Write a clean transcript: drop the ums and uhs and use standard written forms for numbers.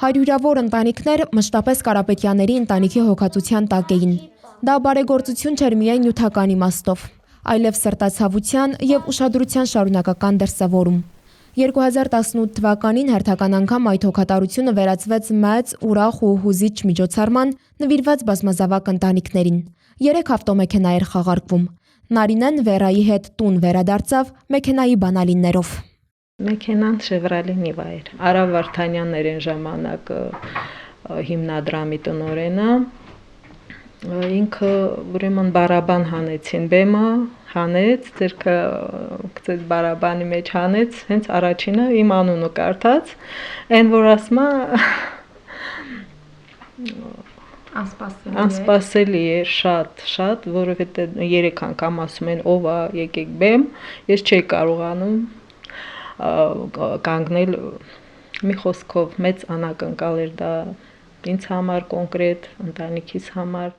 Հարյուրավոր ընտանիքներ մշտապես Կարապետյանների ընտանիքի հոգացության տակ էին։ Դա բարեգործություն չէր միայն նյութական իմաստով, այլև սրտացավության և ուշադրության շարունակական դրսևորում։ 2018 թվականին հերթական անգամ այդ հոգատարությունը վերածվեց մեծ, ուրախ ու հուզիչ միջոցառման նվիրված բազմազավակ ընտանիքներին։ 3 ավտոմեքենա էր խաղարկվում։ Նարինեն Վերայի հետ տուն վերադարձավ մեքենայի բանալիներով։ Մեքենան Chevrolet Niva էր։ Արա Վարդանյանն էր այն ժամանակ հիմնադրամի տնօրենը։ Ինքը ուրեմն բարաբան հանեցին, բեմը հանեց, ձերքը գցեց բարաբանի մեջ հանեց, հենց առաջինը իմ անունը կարդաց, այն որ ասма անսպասելի էր շատ, որովհետև 3 անգամ ասում են ով է, եկեք բեմ, ես չէի կարողանում կանգնել, մի խոսքով մեծ անակնկալ էր դա ինձ համար կոնկրետ, ընտանիքիս համար։